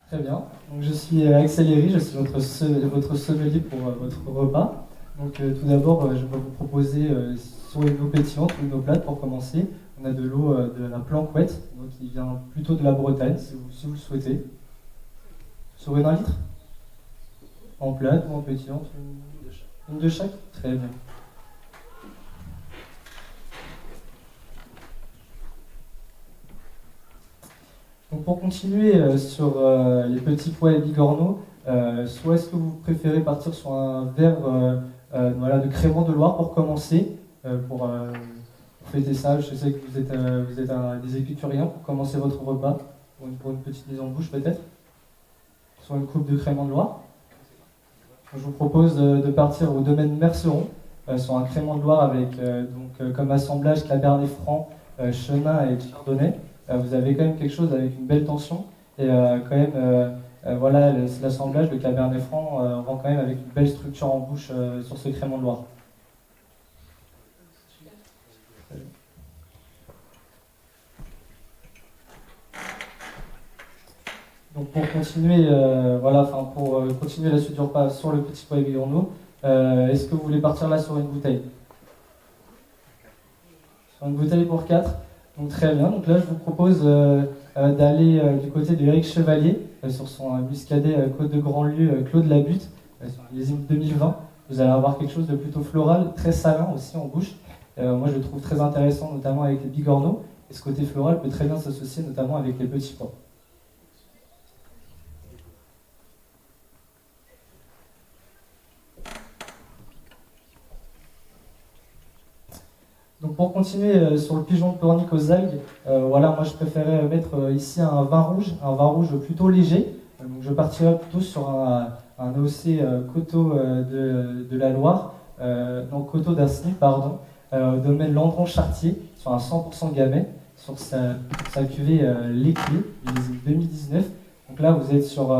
Très bien. Donc, je suis Axel Herry, je suis votre sommelier pour votre repas. Donc, tout d'abord, je vais vous proposer soit une eau pétillante ou une eau plate pour commencer. On a de l'eau de la Planquette, donc qui vient plutôt de la Bretagne, si vous le souhaitez. Sur une 1 litre. En plate ou en pétillante? Une de chaque. Très bien. Donc pour continuer sur les petits pois et bigorneaux, soit est-ce que vous préférez partir sur un verre voilà, de crémant de Loire pour commencer, pour fêter ça? Je sais que vous êtes des épicuriens pour commencer votre repas, pour une petite mise en bouche peut-être, sur une coupe de crémant de Loire. Je vous propose de partir au domaine Merceron, sur un crémant de Loire avec comme assemblage Cabernet Franc, Chenin et Chardonnay. Vous avez quand même quelque chose avec une belle tension et quand même voilà, l'assemblage de Cabernet Franc rend quand même avec une belle structure en bouche sur ce crémant de Loire. Donc pour continuer, continuer la suite du repas sur le petit pois et bigorneau, est-ce que vous voulez partir là sur une bouteille? Sur une bouteille pour 4. Donc très bien. Donc là, je vous propose d'aller du côté de Éric Chevalier sur son muscadet Côte de Grandlieu Clos de la Butte, sur les 2020. Vous allez avoir quelque chose de plutôt floral, très salin aussi en bouche. Moi, je le trouve très intéressant, notamment avec les bigorneaux. Et ce côté floral peut très bien s'associer notamment avec les petits pois. Donc pour continuer sur le pigeon de Pornic aux algues, voilà, moi je préférais mettre ici un vin rouge plutôt léger. Donc je partirais plutôt sur un AOC coteau de la Loire, non coteau d'Asny, pardon, domaine Landron Chartier, sur un 100% gamay, sur sa cuvée L'Éclé, 2019. Donc là vous êtes sur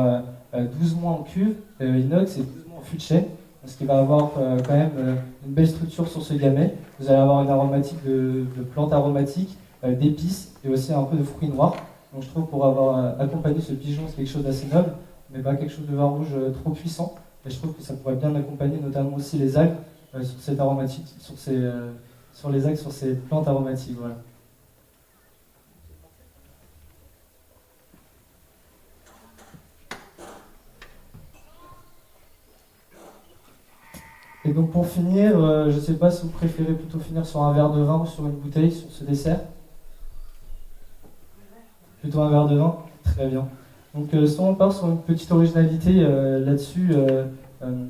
12 mois en cuve, inox et 12 mois en fût de chêne. Ce qui va avoir quand même une belle structure sur ce gamay. Vous allez avoir une aromatique de plantes aromatiques, d'épices et aussi un peu de fruits noirs. Donc je trouve pour avoir accompagné ce pigeon, c'est quelque chose d'assez noble, mais pas quelque chose de vin rouge trop puissant. Et je trouve que ça pourrait bien accompagner notamment aussi les algues sur cette aromatique, sur les algues, sur ces plantes aromatiques. Voilà. Et donc pour finir, je ne sais pas si vous préférez plutôt finir sur un verre de vin ou sur une bouteille, sur ce dessert. Plutôt un verre de vin. Très bien. Donc soit on part sur une petite originalité là-dessus,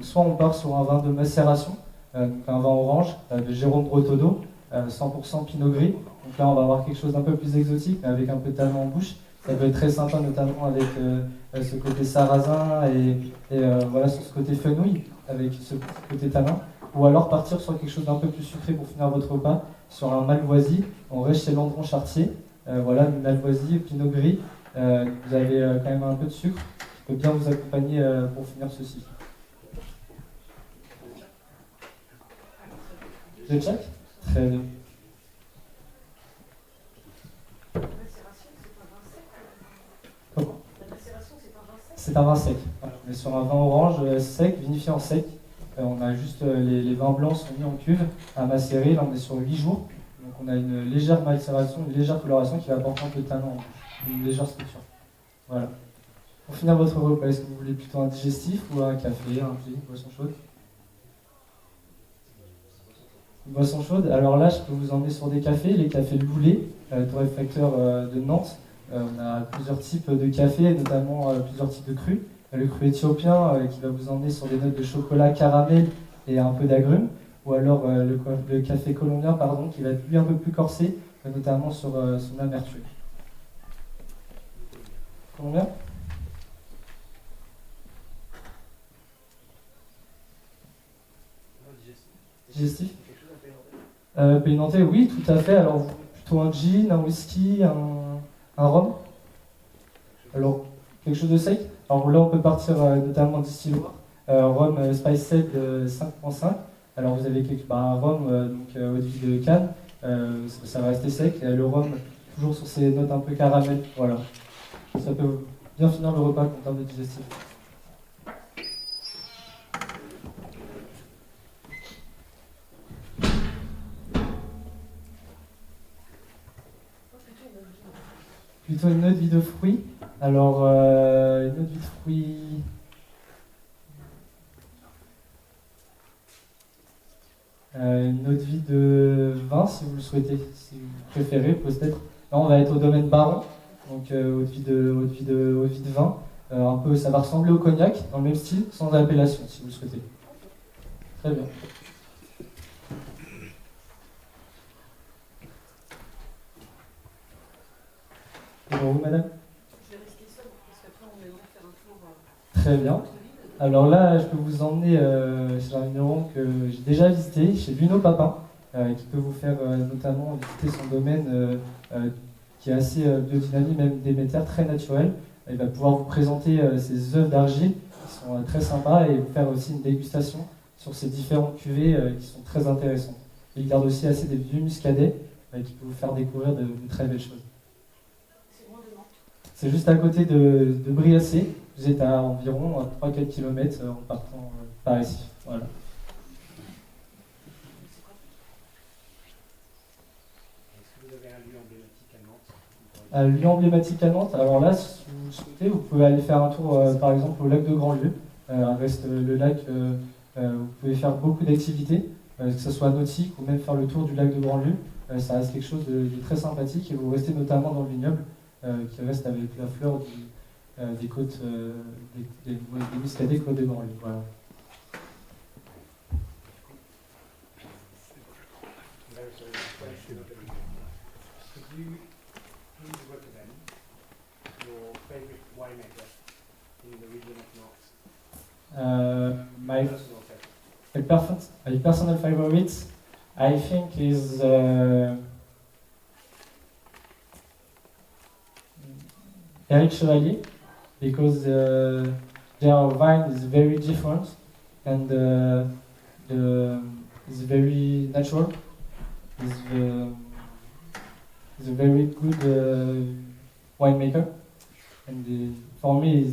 soit on part sur un vin de macération, donc un vin orange de Jérôme Bretodeau, 100% Pinot Gris. Donc là on va avoir quelque chose d'un peu plus exotique, mais avec un peu de tanin en bouche. Ça peut être très sympa, notamment avec ce côté sarrasin et voilà, sur ce côté fenouil, avec ce côté tanin. Ou alors partir sur quelque chose d'un peu plus sucré pour finir votre repas, sur un malvoisie. On reste chez Landron Chartier. Voilà, une malvoisie, Pinot Gris. Vous avez quand même un peu de sucre qui peut bien vous accompagner pour finir ceci. Vous êtes chaque? Très bien. C'est un vin sec. On est sur un vin orange sec, vinifié en sec. On a juste les vins blancs sont mis en cuve à macérer. Là, on est sur 8 jours. Donc, on a une légère macération, une légère coloration qui va apporter un peu de tanin en bouche, une légère structure. Voilà. Pour finir votre repas, est-ce que vous voulez plutôt un digestif ou un café, un thé, une boisson chaude? Une boisson chaude. Alors là, je peux vous emmener sur des cafés, les cafés Loulet, torréfacteur de Nantes. On a plusieurs types de cafés, notamment plusieurs types de crus. Le cru éthiopien qui va vous emmener sur des notes de chocolat, caramel et un peu d'agrumes. Ou alors le café colombien, pardon, qui va être lui un peu plus corsé, notamment sur son amertume. Colombien? Digestif? Pays nantais, oui, tout à fait. Alors, plutôt un gin, un whisky, un rhum. Alors, quelque chose de sec. Alors là, on peut partir notamment distilloir. Rhum Spiced 5.5. Alors, vous avez un rhum eau de vie de Cannes. Ça va rester sec. Et le rhum, toujours sur ces notes un peu caramel. Voilà. Ça peut bien finir le repas en termes de digestif. Plutôt une autre vie de fruits. Alors, une autre vie de fruits. Une autre vie de vin, si vous le souhaitez, si vous préférez, peut-être. Là, on va être au domaine baron, donc haute vie de vin. Un peu, ça va ressembler au cognac, dans le même style, sans appellation, si vous le souhaitez. Très bien. Et pour vous, madame? Je vais rester seule, parce qu'après, on aimerait faire un tour. Très bien. Alors là, je peux vous emmener chez un vigneron que j'ai déjà visité, chez Luno Papin, qui peut vous faire notamment visiter son domaine qui est assez biodynamique, même Déméter, très naturel. Il va pouvoir vous présenter ses œuvres d'argile qui sont très sympas et vous faire aussi une dégustation sur ces différentes cuvées qui sont très intéressantes. Et il garde aussi assez des vieux muscadets qui peuvent vous faire découvrir de très belles choses. C'est loin de Nantes. C'est juste à côté de Briassé. Vous êtes à environ 3-4 km en partant par ici. Voilà. Est-ce que vous avez un lieu emblématique à Nantes? Un lieu emblématique à Nantes, alors là, si vous le souhaitez, vous pouvez aller faire un tour, par exemple, au lac de Grandlieu. Reste le lac, vous pouvez faire beaucoup d'activités, que ce soit nautique ou même faire le tour du lac de Grandlieu. Ça reste quelque chose de très sympathique et vous restez notamment dans le vignoble, qui reste avec la fleur des côtes, des muscadets côtes de Grandlieu. Voilà. Could you please recommend your favorite winemaker in the region of Nantes? My Personal favorite. my personal favorite, I think, is Eric Chevalier, because their wine is very different and is very natural. Is a very good winemaker, and for me,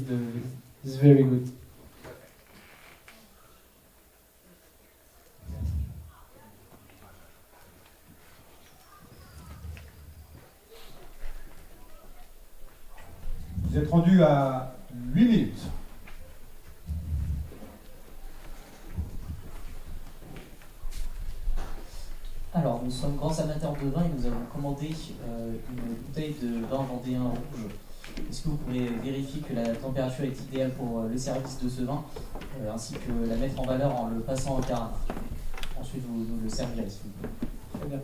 is very good. Vous êtes rendu à 8 minutes. Alors, nous sommes grands amateurs de vin et nous avons commandé une bouteille de vin vendéen rouge. Est-ce que vous pourrez vérifier que la température est idéale pour le service de ce vin, ainsi que la mettre en valeur en le passant au carafe? Ensuite, vous nous le servirez, s'il vous plaît. Très bien.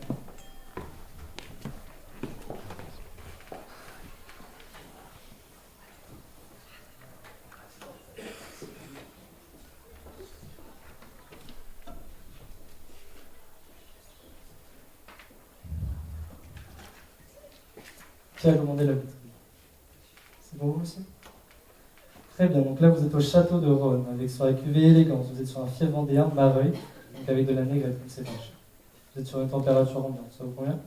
Qui a commandé la bouteille? C'est pour vous aussi? Très bien, donc là vous êtes au château de Rhône, avec sur la cuvée élégance, vous êtes sur un fief vendéen Mareuil, donc avec de la négrette comme c'est cépages. Vous êtes sur une température ambiante, ça vous convient?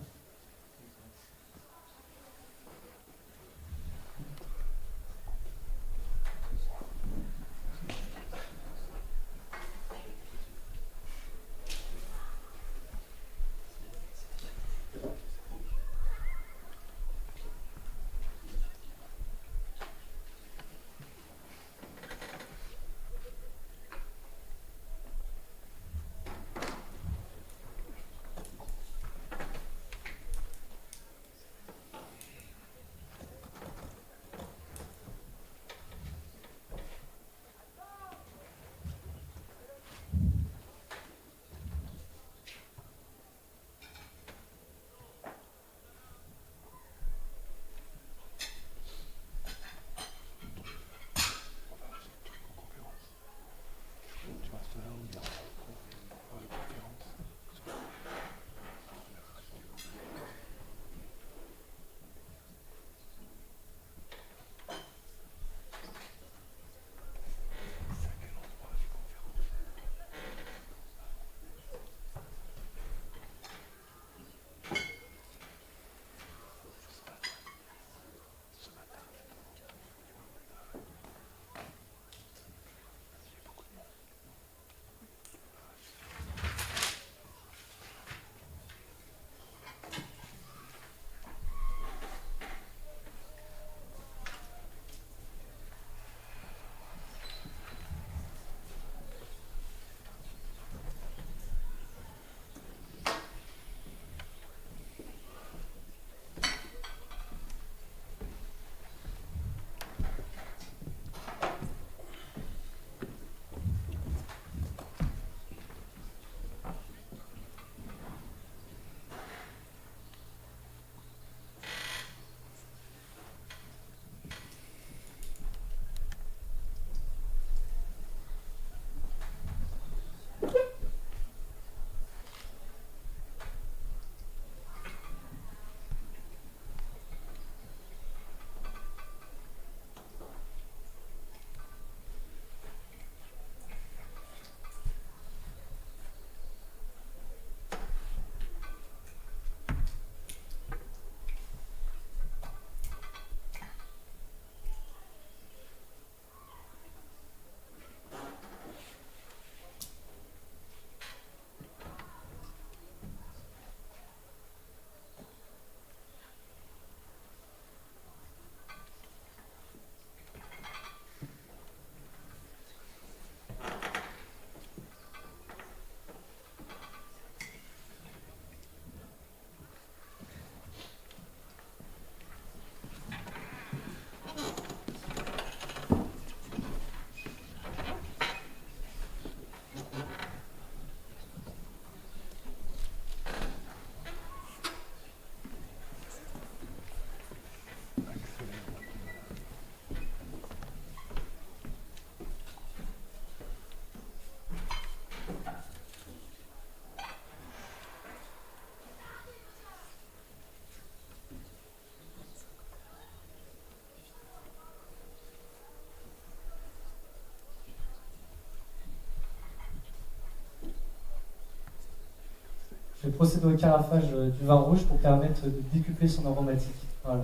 je vais procéder au carafage du vin rouge pour permettre de décupler son aromatique. Voilà.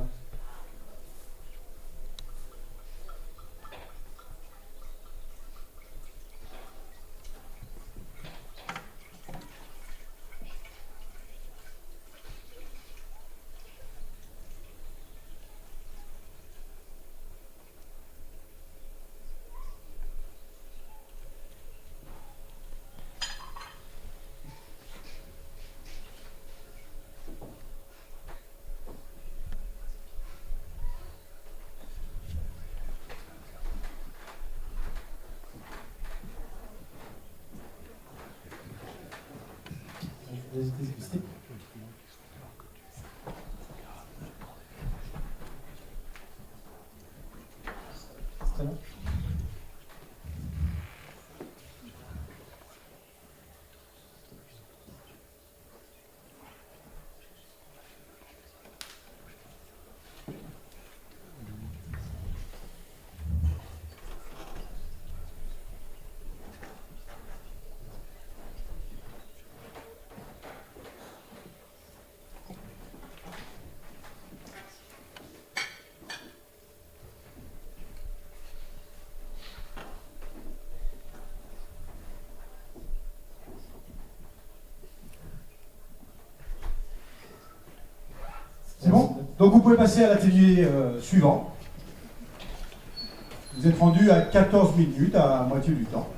Je vais les déguster. C'est très bon. C'est bon? Donc vous pouvez passer à l'atelier suivant. Vous êtes rendu à 14 minutes, à moitié du temps.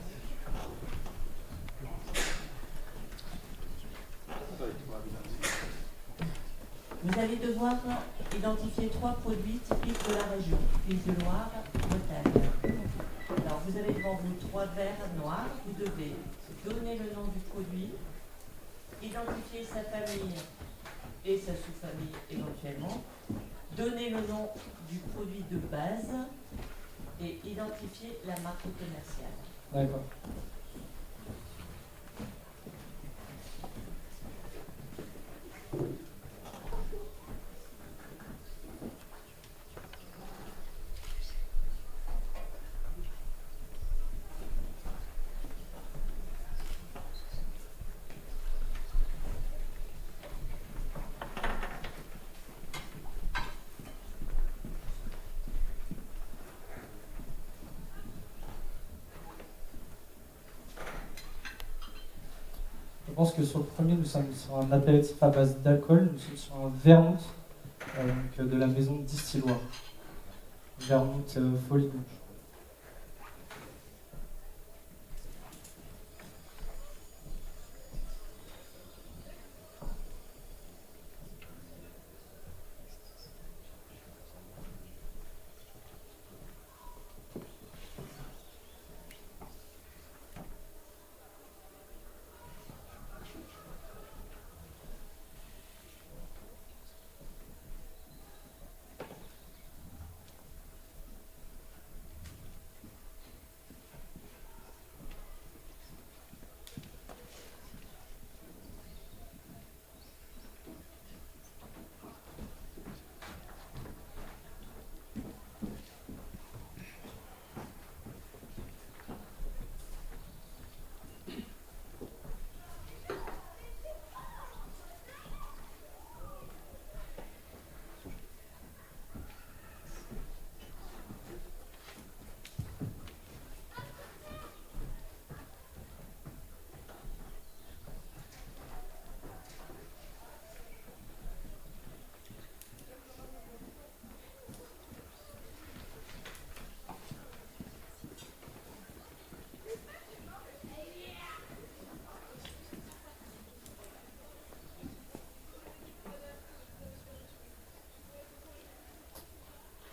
Vous allez devoir identifier 3 produits typiques de la région, Pays de Loire, Bretagne. Alors vous avez devant vous 3 verres noirs, vous devez donner le nom du produit, identifier sa famille et sa sous-famille éventuellement, donner le nom du produit de base et identifier la marque commerciale. D'accord. Je pense que sur le premier, nous sommes sur un apéritif à base d'alcool. Nous sommes sur un vermouth de la maison Distilloir. Vermouth Folie Blanche.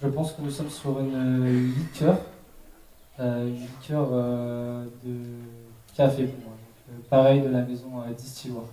Je pense que nous sommes sur une liqueur, de café pour moi. Donc, pareil de la maison Distilloir.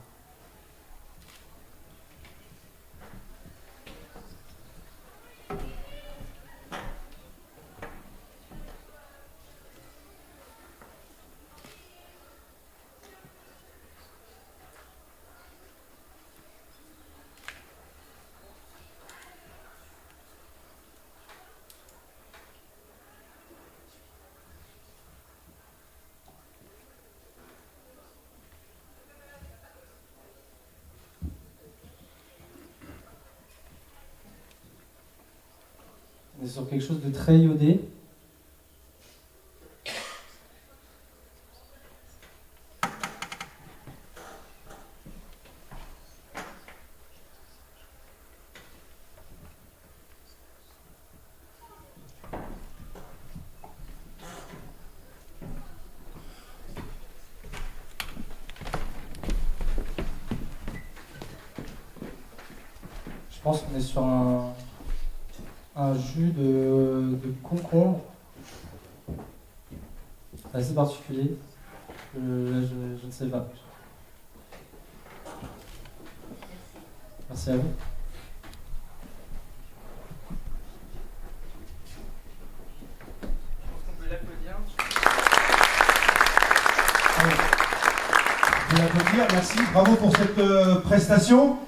On est sur quelque chose de très iodé. Je pense qu'on est sur un jus de concombre assez particulier. Je ne sais pas. Merci à vous. On peut l'applaudir. Je vais l'applaudir, merci, bravo pour cette prestation.